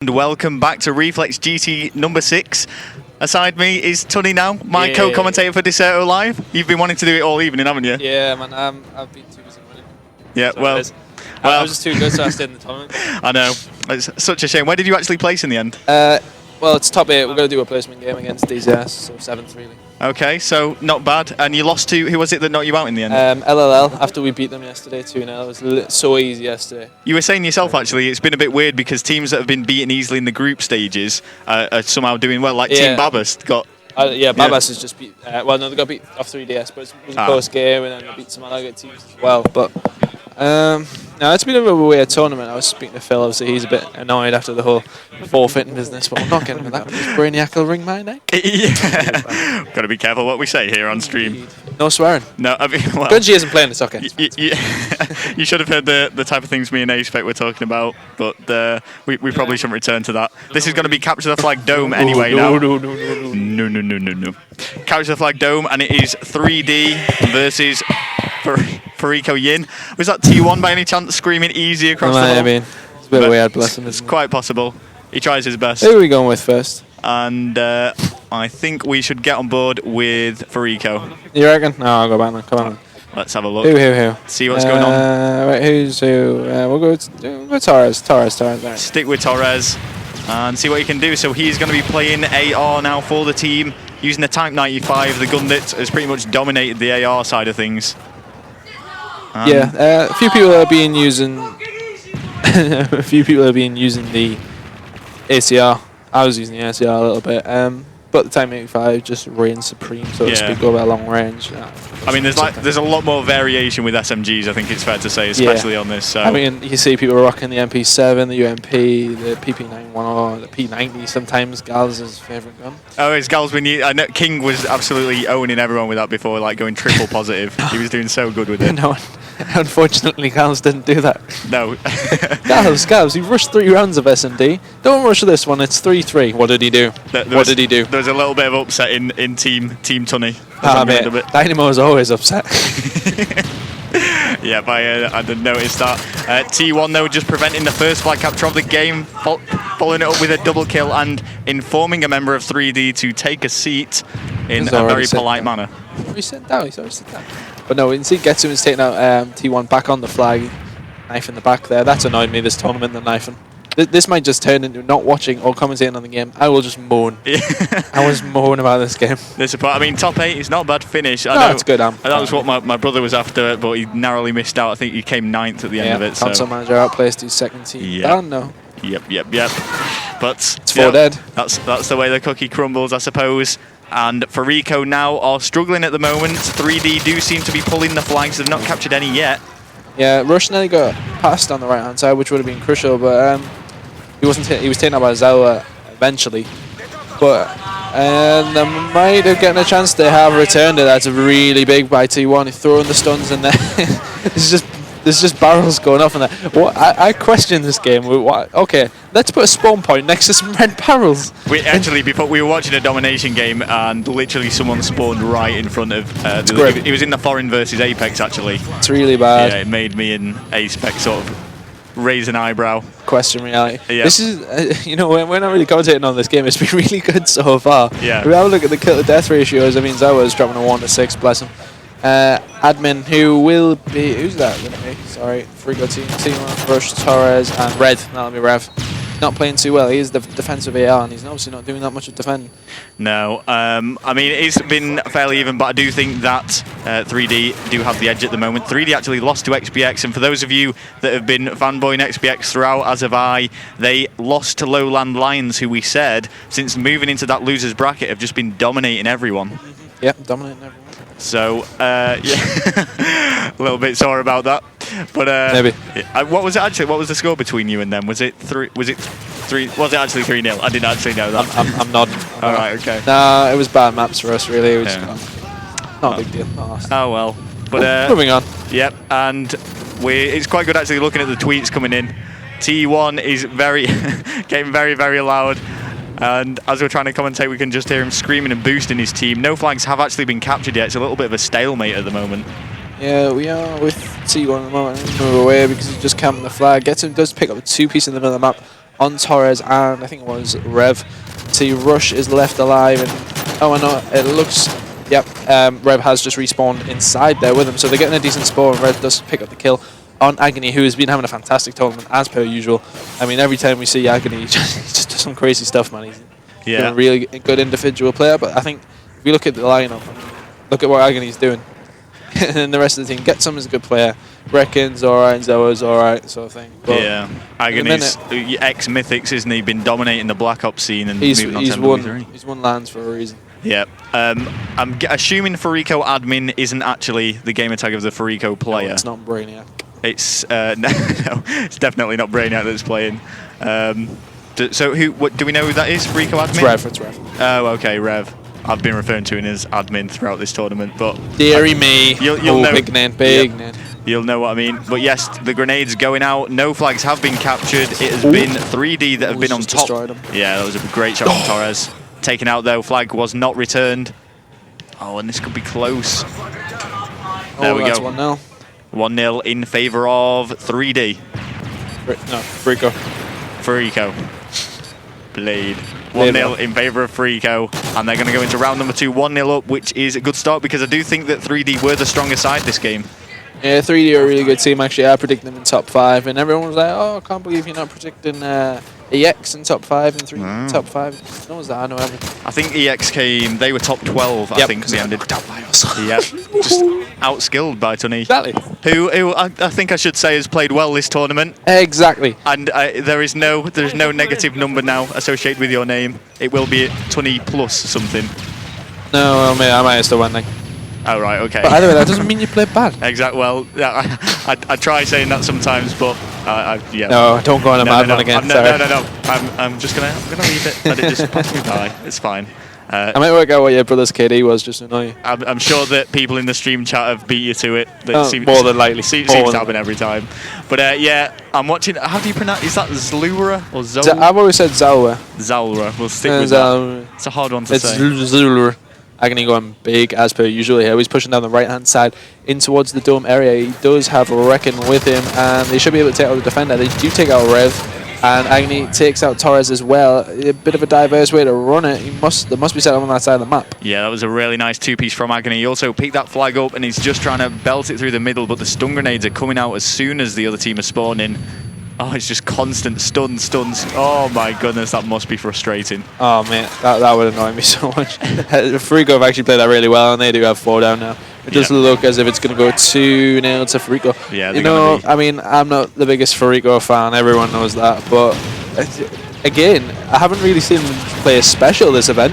And welcome back to Reflex GT number 6. Aside me is Tunny now, my co-commentator for Deserto Live. You've been wanting to do it all evening, haven't you? Yeah, man. I've been too busy winning. Yeah, So well, I was just too good, so I stayed in the tournament. I know. It's such a shame. Where did you actually place in the end? Well, it's top 8. We're going to do a placement game against DZS, so 7th really. Okay, so not bad. And you lost to, who was it that knocked you out in the end? LLL, after we beat them yesterday 2-0. It was so easy yesterday. You were saying yourself, actually, it's been a bit weird because teams that have been beaten easily in the group stages are somehow doing well. Like Team Babas got... Babas has just beat... well, no, they got beat off 3DS, but it was a close game, and then they beat some other good teams as well. But no, it's been a bit of a weird tournament. I was speaking to Phil, obviously he's a bit annoyed after the whole forfeiting business, but I'm not getting into that. This Brainiac will ring my neck. Yeah. Got to be careful what we say here on stream. No swearing. No, I mean, well, Gunji isn't playing, it's okay. You should have heard the type of things me and A-Spec were talking about, but we probably shouldn't return to that. This is going to be Capture the Flag Dome anyway now. No. Capture the Flag Dome, and it is 3D versus FarikoYin. Was that T1 by any chance screaming easy across the hall? It's a bit weird, bless him. It's quite possible. He tries his best. Who are we going with first? And I think we should get on board with Fariko. You reckon? No, I'll go back then. Come on. Let's have a look. Who? See what's going on. Right, who's who? We'll go Torres. Right. Stick with Torres and see what he can do. So he's going to be playing AR now for the team, using the Type 95, the gun that has pretty much dominated the AR side of things. A few people have been using the ACR. I was using the ACR a little bit, but the Type 95 just reigns supreme, so to speak, over a long range. I mean, there's a lot more variation with SMGs. I think it's fair to say, especially on this. So. I mean, you see people rocking the MP7, the UMP, the PP910, the P90. Sometimes Gal's favourite gun. Oh, it's Gal's been. I know King was absolutely owning everyone with that before, like going triple positive. He was doing so good with it. No, unfortunately, Gal's didn't do that. No. Gal's, he rushed 3 rounds of S&D. Don't rush this one. It's 3-3. What did he do? What did he do? There was a little bit of upset in Team Tunny. Dynamo is always upset. Yeah, I didn't notice that. T1 though just preventing the first flag capture of the game, following it up with a double kill and informing a member of 3D to take a seat in a very polite manner. He's already sat down. But no, you see Getsu is taking out T1 back on the flag, knife in the back there. That's annoyed me this tournament, the knifing. This might just turn into not watching or commentating on the game. I will just moan. I was moaning about this game. I mean, top 8 is not a bad finish. It's good. That was what my brother was after, but he narrowly missed out. I think he came 9th at the end of it. Console manager outplaced his second team. Yeah. No. Yep. But it's 4 dead. That's the way the cookie crumbles, I suppose. And Fariko now are struggling at the moment. 3D do seem to be pulling the flags. They've not captured any yet. Yeah, Rush nearly got passed on the right-hand side, which would have been crucial, but he wasn't. He was taken out by Zawa eventually. But they might have gotten a chance. They have returned it. That's really big by T1. He's throwing the stuns in there. There's just barrels going off in there. I question this game. Okay, let's put a spawn point next to some red barrels. Before we were watching a domination game, and literally someone spawned right in front of. It was in the foreign versus Apex actually. It's really bad. Yeah, it made me and A-Spec sort of raise an eyebrow. Question reality. Yeah. This is, we're not really commentating on this game. It's been really good so far. Yeah. If we have a look at the kill to death ratios, I mean, Zawa's dropping a 1-6, bless him. Admin, who will be... Who's that going to be? Sorry. Frigo Team, Rush, Torres, and Red. That'll be Rev. Not playing too well. He is the defensive AR, and he's obviously not doing that much of defending. No. I mean, it's been fairly even, but I do think that 3D do have the edge at the moment. 3D actually lost to XBX, and for those of you that have been fanboying XBX throughout, as have I, they lost to Lowland Lions, who we said, since moving into that loser's bracket, have just been dominating everyone. Yeah, dominating everyone. So, yeah, a little bit sore about that. But maybe. What was it actually? What was the score between you and them? Was it 3? Was it 3? Was it actually 3-0? I didn't actually know that. I'm nodding. All right, okay. Nah, it was bad maps for us, really. It was not a big deal. Oh well. But moving on. Yep, and it's quite good actually looking at the tweets coming in. T1 is getting very, very loud. And as we're trying to commentate, we can just hear him screaming and boosting his team. No flags have actually been captured yet. It's a little bit of a stalemate at the moment. Yeah, we are with T1 at the moment. Move away because he's just camping the flag. Does pick up a 2-piece in the middle of the map on Torres and I think it was Rev. See, Rush is left alive, and oh, I know it looks. Yep, Rev has just respawned inside there with him, so they're getting a decent spawn. Rev does pick up the kill on Agony, who has been having a fantastic tournament as per usual. I mean, every time we see Agony, he just does some crazy stuff, man. He's a really good individual player, but I think if you look at the lineup, look at what Agony's doing, and the rest of the team, Getsum is a good player. Brecken's alright, Zoa's alright, sort of thing. But yeah, Agony's ex-Mythics, isn't he? Been dominating the Black Ops scene and moving on to MW3. He's won lands for a reason. Yeah. I'm assuming Fariko admin isn't actually the gamer tag of the Fariko player. No, it's not Brainiac. It's no, it's definitely not Brainiac that's playing. So what do we know who that is? Fariko admin? It's Rev. Oh, okay, Rev. I've been referring to him as admin throughout this tournament, but dearie me. You'll know. Big name. You'll know what I mean. But yes, the grenades going out. No flags have been captured. It has been 3D that have been on top. Yeah, that was a great shot from Torres. Taken out though. Flag was not returned. Oh, and this could be close. There we go. 1-0. 1-0 in favour of 3D. No, Fariko. Blade. 1-0 in favour of Fariko, and they're going to go into round number 2, 1-0 up, which is a good start because I do think that 3D were the stronger side this game. Yeah, 3D are a really good team actually. I predict them in top 5, and everyone was like, "Oh, I can't believe you're not predicting EX in top 5 and 3D in top 5." No one's that. I know everything. I think EX came. They were top 12. I think they ended. Yep, just outskilled by Tunny. Exactly. Who I think I should say has played well this tournament. Exactly. And there's no negative number now associated with your name. It will be Tunny plus something. No, well, I might have still won then. Oh, right, okay. But either way, that doesn't mean you played bad. Exactly. Well, yeah, I try saying that sometimes, but yeah. No, don't go on a mad one again. No. I'm just gonna leave it. Let it just pass me by. It's fine. I might work out what your brother's KD was just to annoy you. I'm sure that people in the stream chat have beat you to it. More than likely. Seems to happen every time. But yeah, I'm watching. How do you pronounce? Is that Zlura or Zola? I've always said Zalwa. Zalra. We'll stick with that. It's a hard one to say. It's Zalura. Agony going big as per usual here. He's pushing down the right hand side in towards the dome area. He does have Reckon with him, and they should be able to take out the defender. They do take out Rev, and Agony takes out Torres as well. A bit of a diverse way to run it. There must be set up on that side of the map. Yeah, that was a really nice two-piece from Agony. He also picked that flag up, and he's just trying to belt it through the middle, but the stun grenades are coming out as soon as the other team is spawning. Oh, it's just constant stuns. Oh my goodness, that must be frustrating. Oh man, that would annoy me so much. Fariko have actually played that really well, and they do have 4 down now. It does look as if it's going to go 2-0 to Fariko. Yeah, you know, I mean, I'm not the biggest Fariko fan. Everyone knows that, but again, I haven't really seen them play a special this event.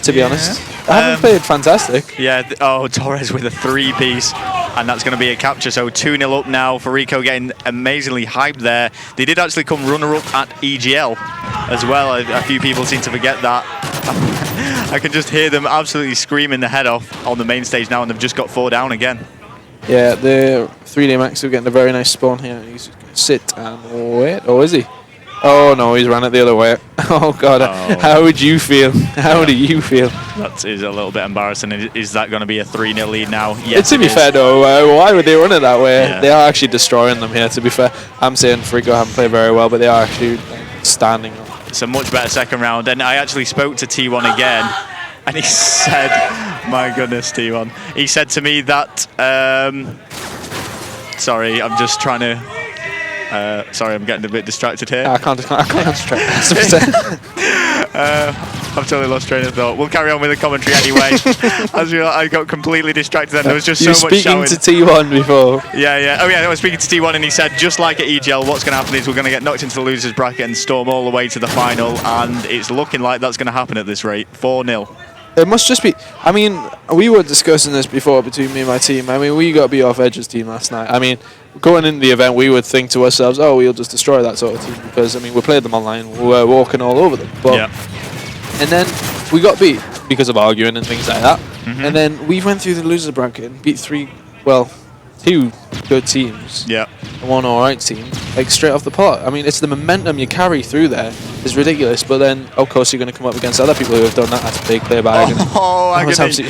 To be honest, I haven't played fantastic. Yeah. Torres with a 3-piece. And that's going to be a capture, so 2-0 up now. Fariko getting amazingly hyped there. They did actually come runner-up at EGL as well. A few people seem to forget that. I can just hear them absolutely screaming their head off on the main stage now, and they've just got 4 down again. Yeah, the 3D Max are getting a very nice spawn here. He's going to sit and wait. Oh, is he? Oh no, he's ran it the other way. Oh god, how would you feel? How do you feel? That is a little bit embarrassing. Is that going to be a 3-0 lead now? Yes, to be fair though, why would they run it that way? Yeah. They are actually destroying them here, to be fair. I'm saying Fariko haven't played very well, but they are actually standing up. It's a much better second round, and I actually spoke to T1 again, and he said, my goodness, T1. He said to me that, sorry, I'm just trying to... sorry, I'm getting a bit distracted here. I can't concentrate. I've totally lost train of thought. We'll carry on with the commentary anyway. As I got completely distracted then. There was just so much shouting. You were speaking to T1 before. Yeah. Oh yeah, I was speaking to T1 and he said, just like at EGL, what's going to happen is we're going to get knocked into the losers bracket and storm all the way to the final, and it's looking like that's going to happen at this rate. 4-0. It must just be... I mean, we were discussing this before between me and my team. I mean, we got beat off Edge's team last night. I mean, going into the event, we would think to ourselves, oh, we'll just destroy that sort of team because, I mean, we played them online. We were walking all over them. But, and then we got beat because of arguing and things like that. And then we went through the loser bracket and beat 2 good teams. Yeah. And 1 alright team, like straight off the pot. I mean, it's the momentum you carry through there is ridiculous. But then, of course, you're going to come up against other people who have done that. That's a big play by Agony. Oh, Agony.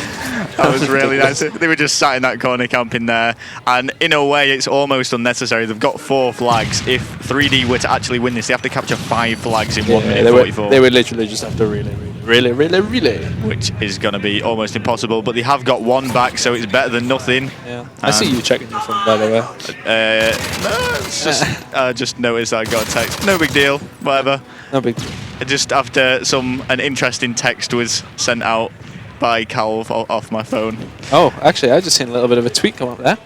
That was really nice. They were just sat in that corner camping there, and in a way it's almost unnecessary. They've got 4 flags. If 3D were to actually win this, they have to capture 5 flags in 1 minute 44. They would literally just have to relay. Which is going to be almost impossible, but they have got 1 back, so it's better than nothing. Yeah. I see you checking your phone, by the way. No, it's just, I just noticed I got a text. No big deal, whatever. No big deal. Just after an interesting text was sent out by Calv off my phone. Oh, actually, I just seen a little bit of a tweet come up there.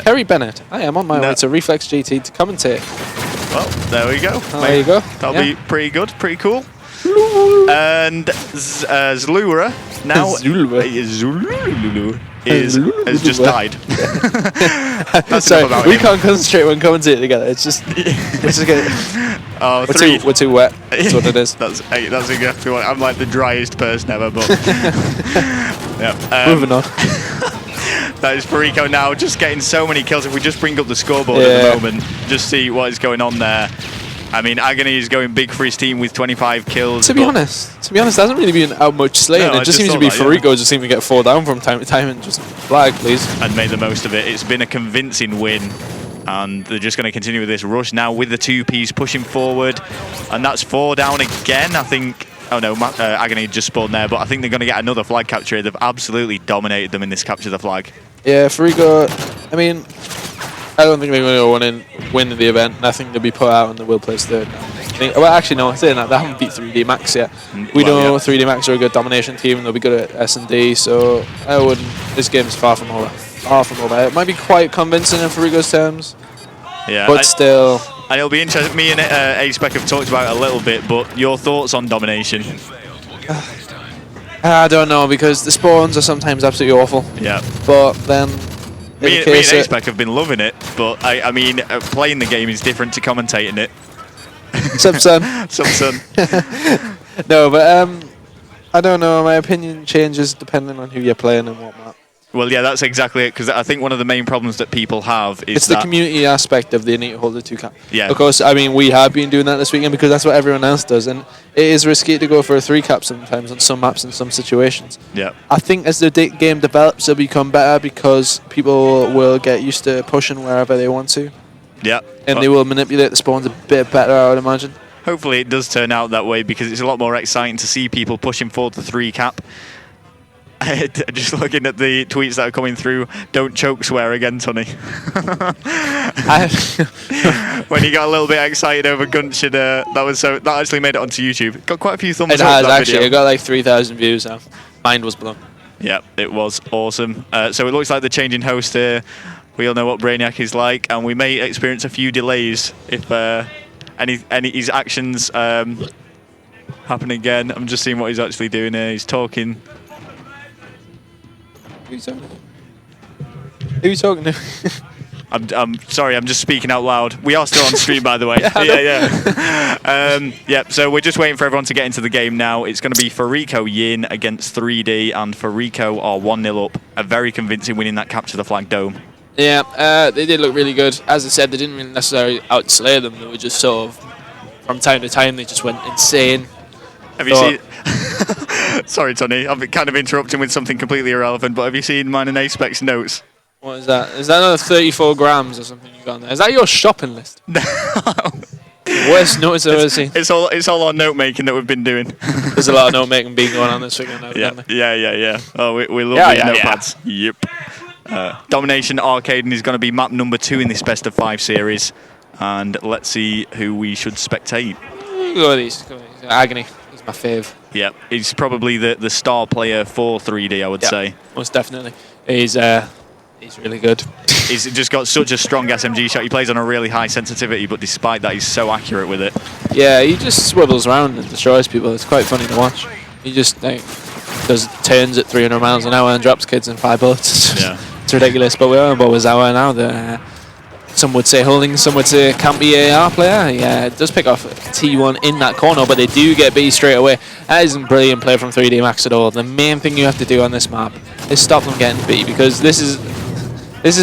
Terry Bennett, I am on my way to Reflex GT to commentate. Well, there we go. Oh, there you go. That'll be pretty good, pretty cool. And Zlura now has just died. Sorry, we can't concentrate when commentating together. It's just oh, we're too wet. That's what it is. That's exactly what I'm like, the driest person ever. But yeah, moving on. That is Fariko now, just getting so many kills. If we just bring up the scoreboard at the moment, just see what is going on there. I mean, Agony is going big for his team with 25 kills. To be honest, there hasn't really been out much slaying. It just seems to be Fariko just seems to get 4 down from time to time and just flag, please. And make the most of it. It's been a convincing win. And they're just going to continue with this rush now with the 2Ps pushing forward. And that's 4 down again, I think. Oh no, Agony just spawned there, but I think they're going to get another flag capture here. They've absolutely dominated them in this capture the flag. Yeah, Fariko, I mean, I don't think they're going to win the event. I think they'll be put out and they will place 3rd. Well, actually, no, saying that, they haven't beat 3D Max yet. We know 3D Max are a good domination team and they'll be good at S&D, so I wouldn't. This game's far from over. It might be quite convincing in Fariko's terms, but still. And it'll be interesting. Me and A-Spec have talked about it a little bit, but your thoughts on domination? I don't know, because the spawns are sometimes absolutely awful. Yeah. But then... Me and A-Spec have been loving it, but I mean, playing the game is different to commentating it. Some son. No, but I don't know. My opinion changes depending on who you're playing and whatnot. Well, yeah, that's exactly it, because I think one of the main problems that people have is the community aspect of the need to hold the 2 cap. Yeah. Of course, I mean, we have been doing that this weekend because that's what everyone else does, and it is risky to go for a 3 cap sometimes on some maps in some situations. Yeah. I think as the game develops, it'll become better because people will get used to pushing wherever they want to. Yeah. And they will manipulate the spawns a bit better, I would imagine. Hopefully it does turn out that way, because it's a lot more exciting to see people pushing forward the 3 cap. Just looking at the tweets that are coming through, don't choke swear again, Tony. When you got a little bit excited over Gunshid, that actually made it onto YouTube. Got quite a few thumbs up. It has actually. Video. It got like 3,000 views now. Mind was blown. Yeah, it was awesome. So it looks like the changing host here. We all know what Brainiac is like, and we may experience a few delays if his actions happen again. I'm just seeing what he's actually doing here. He's talking. Who are you talking to? I'm sorry, I'm just speaking out loud. We are still on stream, by the way. Yeah. So we're just waiting for everyone to get into the game now. It's going to be FarikoYin against 3D, and Fariko are 1-0 up. A very convincing win in that capture the flag dome. Yeah, they did look really good. As I said, they didn't really necessarily outslay them. They were just sort of, from time to time, they just went insane. Have you seen... Sorry, Tony, I've been kind of interrupting with something completely irrelevant, but have you seen mine and A-Spec's notes? What is that? Is that another 34 grams or something you got on there? Is that your shopping list? No. Worst notes I've ever seen. It's all our note making that we've been doing. There's a lot of note making being going on this weekend. Yeah. Oh, we love the notepads. Yeah. Yep. Domination Arcade is going to be map number 2 in this best of 5 series, and let's see who we should spectate. Go with these. Agony. He's my fave. Yeah, he's probably the star player for 3D, I would say. Most definitely. He's really good. He's just got such a strong SMG shot. He plays on a really high sensitivity, but despite that, he's so accurate with it. Yeah, he just swivels around and destroys people. It's quite funny to watch. He just does turns at 300 miles an hour and drops kids in 5 bullets. Yeah. It's ridiculous, but we're on board with Zawa now. Some would say holding, some would say campy AR player. Yeah, it does pick off T1 in that corner, but they do get B straight away. That isn't brilliant play from 3D Max at all. The main thing you have to do on this map is stop them getting B, because this is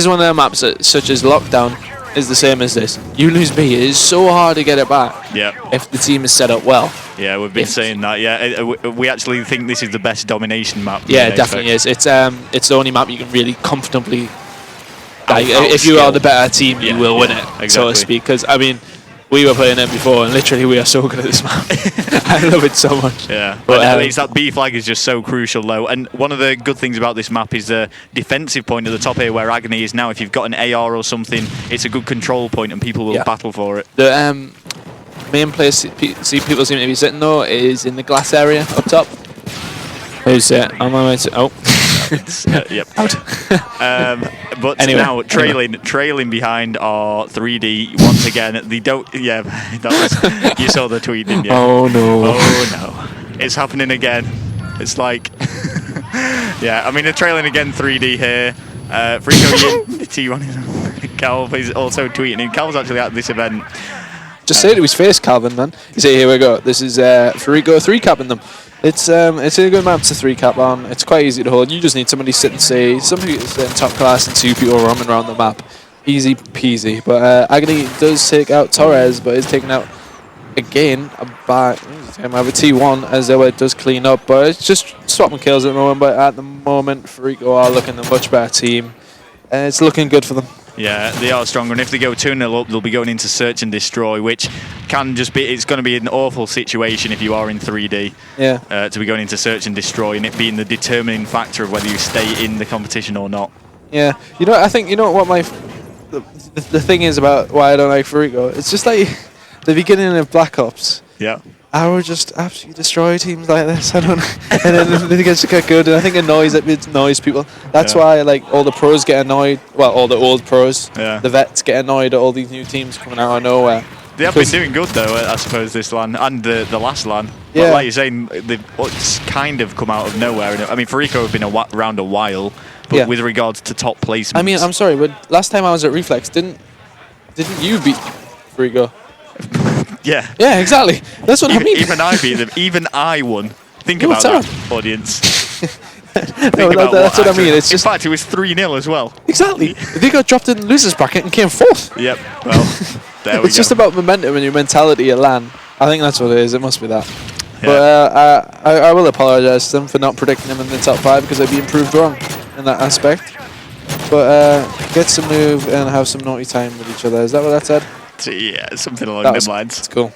one of their maps that, such as Lockdown, is the same as this. You lose B, it is so hard to get it back. Yeah. If the team is set up well. Yeah, we've been saying that. Yeah, we actually think this is the best domination map. Yeah, it definitely is. It's the only map you can really comfortably. Like, if you are the better team, you will win it, exactly. So to speak. Because I mean, we were playing it before, and literally we are so good at this map. I love it so much. Yeah, but it's that B flag is just so crucial, though. And one of the good things about this map is the defensive point at the top here, where Agony is now. If you've got an AR or something, it's a good control point, and people will battle for it. The main place people seem to be sitting though is in the glass area up top. Who's it? On my way to yep. Out. But anyway, now trailing behind are 3D once again. They don't. Yeah, that was. You saw the tweet, didn't you? Oh no! Oh no! It's happening again. It's like. Yeah, I mean they're trailing again 3D here. FarikoYin, T1 Calv is also tweeting. And Calv's actually at this event. Just say it to his face, Calvin, man. You say, here we go. This is Fariko 3-capping them. It's a good map to 3-cap on. It's quite easy to hold. You just need somebody sit and say, some people sit in top class and 2 people roaming around the map. Easy peasy. But Agony does take out Torres, but is taken out again by a T1 as though it does clean up. But it's just swapping kills at the moment. But at the moment, Fariko are looking a much better team. And it's looking good for them. Yeah, they are stronger, and if they go 2-0 up, they'll be going into search and destroy, which can just be, it's going to be an awful situation if you are in 3D. Yeah. To be going into search and destroy, and it being the determining factor of whether you stay in the competition or not. Yeah. You know, I think, you know what the thing is about why I don't like Fariko? It's just like the beginning of Black Ops. Yeah. I would just absolutely destroy teams like this. I don't know. And then they just get good, and I think it annoys people. That's why like all the pros get annoyed. Well, all the old pros, the vets get annoyed at all these new teams coming out of nowhere. They have been doing good though, I suppose, this LAN and the last LAN. Yeah. But like you're saying, they've kind of come out of nowhere. I mean, Fariko have been around a while, but with regards to top placements. I mean, I'm sorry, but last time I was at Reflex, didn't you beat Fariko? Yeah. Yeah, exactly. That's what I mean. Even I beat them. Even I won. Think about that, audience. No, that's what I mean. It's in fact, it was 3-0 as well. Exactly. They got dropped in the losers bracket and came fourth. Yep. Well, there we go. It's just about momentum and your mentality at LAN. I think that's what it is. It must be that. Yeah. But I will apologise to them for not predicting them in the top 5 because they'd be improved wrong in that aspect. But get some move and have some naughty time with each other. Is that what that said? Yeah, something along those lines. That's cool.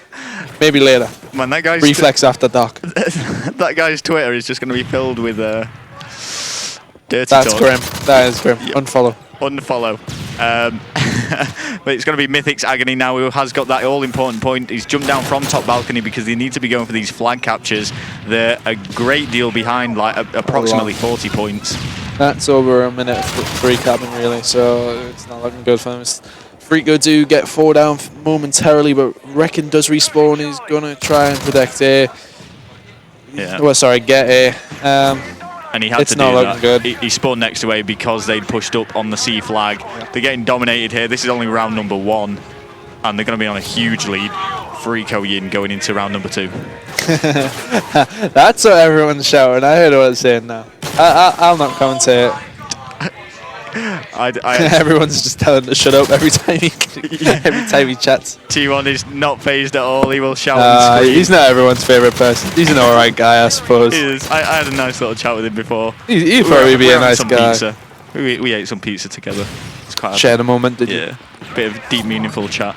Maybe later. Man, that guy's Reflex after dark. That guy's Twitter is just going to be filled with dirty That's talk. grim. That is grim. Yep. Unfollow. But it's going to be Mythic's Agony now, who has got that all-important point. He's jumped down from top balcony because they need to be going for these flag captures. They're a great deal behind, like approximately 40 points. That's over a minute for 3-capping, really, so it's not looking good for them. Fariko do get 4 down momentarily, but Reckon does respawn. He's going to try and protect A. Yeah. Well, sorry, get A. And he had to do that. Good. He spawned next to A because they'd pushed up on the C flag. Yeah. They're getting dominated here. This is only round number 1, and they're going to be on a huge lead. FarikoYin going into round number 2. That's what everyone's shouting. I heard what it's saying now. I'll not commentate it. Everyone's just telling him to shut up every time he chats. T1 is not phased at all. He will shout and scream. He's not everyone's favourite person. He's an alright guy, I suppose. He is. I had a nice little chat with him before. He'd probably be a nice guy. Pizza. We ate some pizza together. It's quite shared a moment, did you? Yeah. Bit of deep, meaningful chat.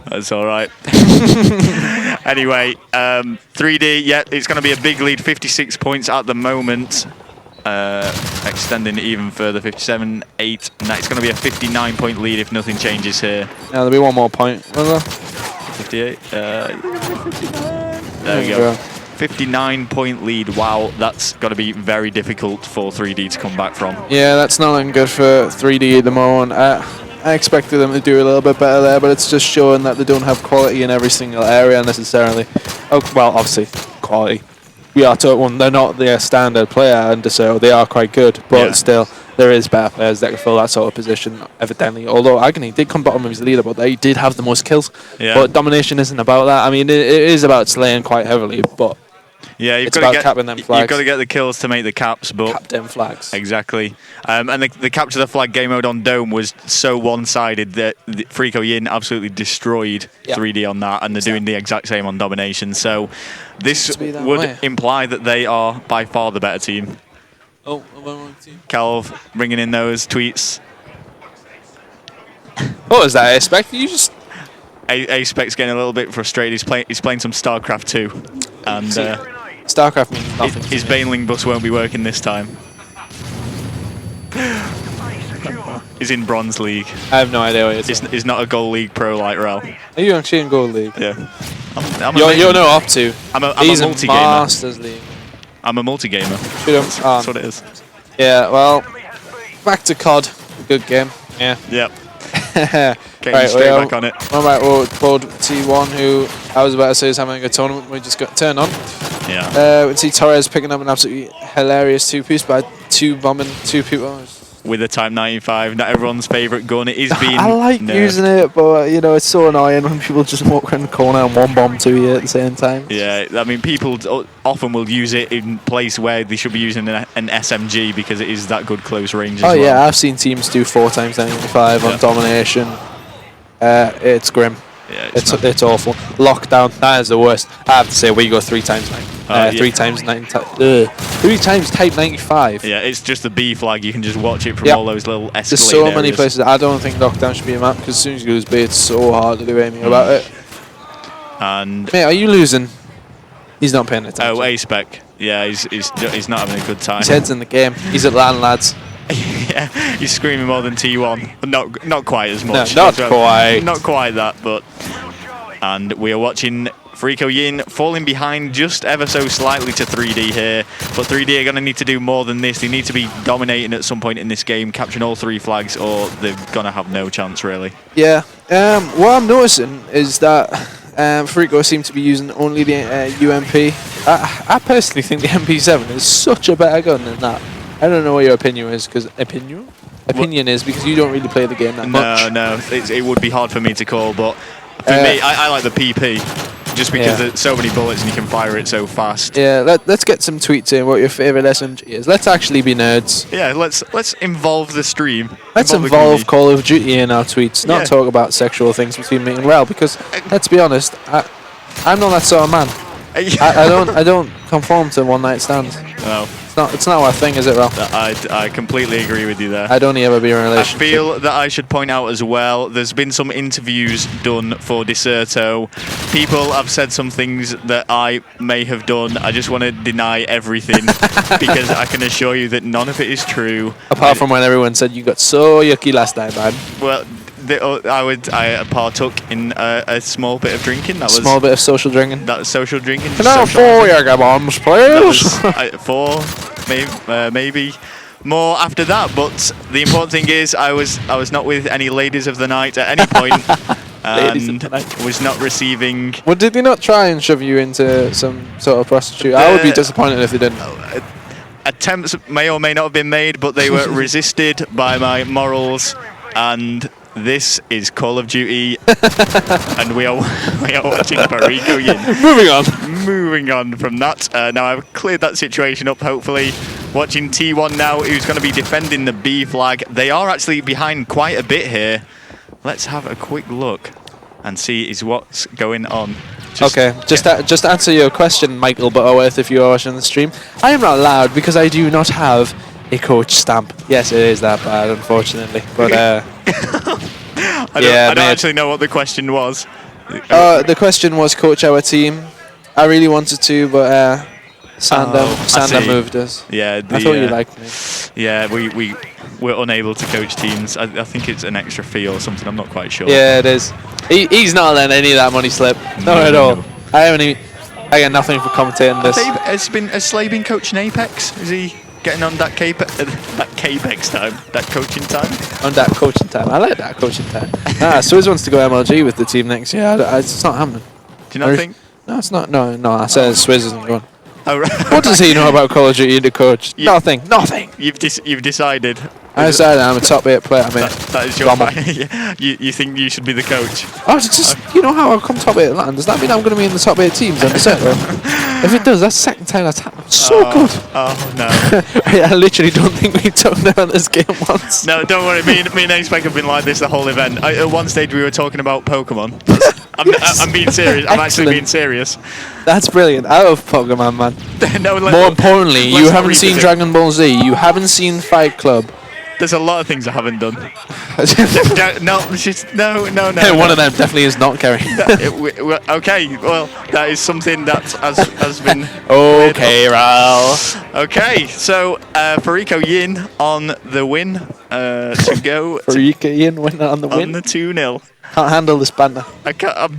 That's all right. Anyway, 3D, yeah, it's going to be a big lead, 56 points at the moment. Extending it even further, 57, 8, and that's going to be a 59-point lead if nothing changes here. Yeah, there'll be one more point, will there? 58, there we go. 59-point lead, wow, that's got to be very difficult for 3D to come back from. Yeah, that's not looking good for 3D at the moment. I expected them to do a little bit better there, but it's just showing that they don't have quality in every single area necessarily. Oh, well, obviously, quality. We are told they're not their standard player, and so they are quite good, but still, there is better players that can fill that sort of position, evidently. Although Agony did come bottom of his leader, but they did have the most kills. Yeah. But domination isn't about that. I mean, it is about slaying quite heavily, but Yeah, it's about capping them flags. You've got to get the kills to make the caps, but cap them flags. Exactly. And the capture the flag game mode on Dome was so one-sided that FarikoYin absolutely destroyed 3D on that, and they're doing the exact same on Domination. So this would imply that they are by far the better team. Oh, one team. Calv bringing in those tweets. What was that? I expect you just. A-Spec's getting a little bit frustrated. He's playing some StarCraft 2, and StarCraft means nothing. His Baneling bus won't be working this time. He's in Bronze League. I have no idea what it is. He's not a Gold League pro like Rel. Are you actually in Gold League? Yeah. You're no up to. I'm a multi-gamer. Masters League. I'm a multi-gamer. That's what it is. Yeah, well, back to COD. Good game. Yeah. Yep. Right, straight back on it. All right, well, Claude T1, who I was about to say is having a good tournament, we just got turned on. Yeah. We see Torres picking up an absolutely hilarious two-piece by bombing two people. With a Type 95, not everyone's favourite gun. It is being I like nerfed. using it, but you know it's so annoying when people just walk around the corner and one bomb to you at the same time. Yeah, I mean, people often will use it in place where they should be using an SMG because it is that good close range as well. Oh yeah, I've seen teams do 4x95 on Domination. It's grim. Yeah, it's awful. Lockdown, that is the worst. I have to say, we go 3x9. 3 times Type 95. Yeah, it's just the B flag. You can just watch it from all those little escalated There's so many areas. places. I don't think Lockdown should be a map because as soon as you lose B, it's so hard to do anything about it. And mate, are you losing? He's not paying attention. Oh, A-Spec. Yeah, he's not having a good time. His head's in the game. He's at LAN, lads. Yeah, he's screaming more than T1. But not quite as much. No, not quite. Not quite that, but... And we are watching FarikoYin falling behind just ever so slightly to 3D here. But 3D are going to need to do more than this. They need to be dominating at some point in this game, capturing all 3 flags, or they're going to have no chance, really. Yeah. What I'm noticing is that Fariko seem to be using only the UMP. I personally think the MP7 is such a better gun than that. I don't know what your opinion is, because opinion is because you don't really play the game that much. No, it would be hard for me to call, but for me, I like the PP, just because there's so many bullets and you can fire it so fast. Yeah, let's get some tweets in what your favourite SMG is. Let's actually be nerds. Yeah, let's involve the stream. Let's involve Call of Duty in our tweets, not talk about sexual things between me and Rel, because let's be honest, I'm not that sort of man. I don't conform to one night stands. No. It's not our thing, is it, Rel? I completely agree with you there. I'd only ever be in a relationship. I feel that I should point out as well, there's been some interviews done for Deserto. People have said some things that I may have done. I just want to deny everything because I can assure you that none of it is true. Apart from when everyone said you got so yucky last night, man. Well, I partook in a small bit of drinking. That was small bit of social drinking. That was social drinking. Now 4 Jager bombs, please. 4, maybe more after that. But the important thing is, I was not with any ladies of the night at any point, and was not receiving. Well, did they not try and shove you into some sort of prostitute? I would be disappointed if they didn't. Attempts may or may not have been made, but they were resisted by my morals and. This is Call of Duty, and we are watching FarikoYin. Moving on from that. Now I've cleared that situation up, hopefully. Watching T1 now, who's going to be defending the B flag. They are actually behind quite a bit here. Let's have a quick look and see what's going on. Just answer your question, Michael Butterworth, if you are watching the stream. I am not allowed because I do not have a coach stamp. Yes, it is that bad, unfortunately. But I don't actually know what the question was. The question was coach our team. I really wanted to, but Sander moved us. Yeah, I thought you liked me. Yeah, we're unable to coach teams. I think it's an extra fee or something. I'm not quite sure. Yeah, it is. He's not letting any of that money slip. Not at all. I get nothing for commentating this. Has Slay been coaching Apex? Is he getting on that Capex time, that coaching time? On that coaching time. I like that coaching time. Swizz wants to go MLG with the team next year. It's not happening. Do you not think? No, it's not. No. I said Swizz isn't going. Oh, right. What does he know about Call of Duty to coach? Nothing. You've decided. I decided I'm a top 8 player, mate. That is your you think you should be the coach? Oh, it's just, you know how I come top 8 at Latin? Does that mean I'm going to be in the top 8 teams on the set, though? If it does, that's second time that's happened. So good. Oh, no. I literally don't think we talked about this game once. No, don't worry. Me and Ace-Spec have been like this the whole event. At one stage, we were talking about Pokemon. I'm being serious. I'm actually being serious. That's brilliant. I love Pokemon, man. No, More importantly, you haven't seen revisit. Dragon Ball Z. You haven't seen Fight Club. There's a lot of things I haven't done. No. One of them definitely is not carrying. Okay, well, that is something that has been... Okay, Ral. Okay, so FarikoYin on the win to go... FarikoYin win on the win. On the 2-0. Can't handle this banter.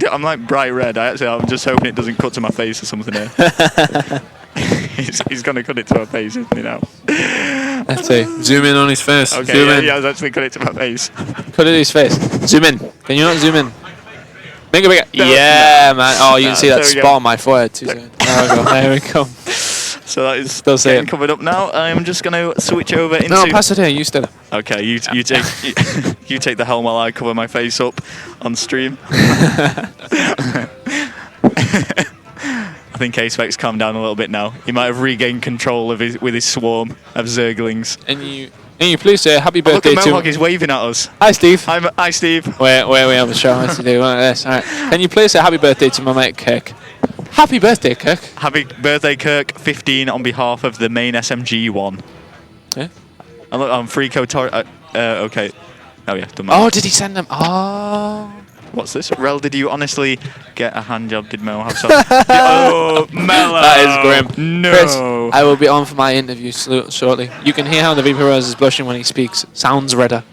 I'm like bright red. I'm just hoping it doesn't cut to my face or something here. He's going to cut it to my face, isn't he now? Let's see. Zoom in on his face. Okay, zoom in. Yeah, I was actually cut it to my face. Cut it to his face. Zoom in. Can you not zoom in? Make it bigger. No, yeah, man. Oh, you can see that there we spot go. on my forehead. There we go. There we go. So that is Still getting covered up now. I'm just going to switch over into... No, pass it here. You still. Okay, you take you take the helm while I cover my face up on stream. I think Ace-Spec's calmed down a little bit now. He might have regained control of with his swarm of Zerglings. And you please say happy birthday Look at to... Mohawk, he's waving at us. Hi, Steve. Hi, Steve. Wait, we have a show to do. Like this. All right. Can you please say happy birthday to my mate Kirk? Happy birthday, Kirk. Happy birthday, Kirk. 15 on behalf of the main SMG one. Yeah. And look, I'm Freako okay. Oh yeah, done that. Oh, did he send them? Oh. What's this? Rel, did you honestly get a hand job? Did Mel have some? Oh, Mellow! That is grim. No. Chris, I will be on for my interview shortly. You can hear how the Viper Rose is blushing when he speaks. Sounds redder.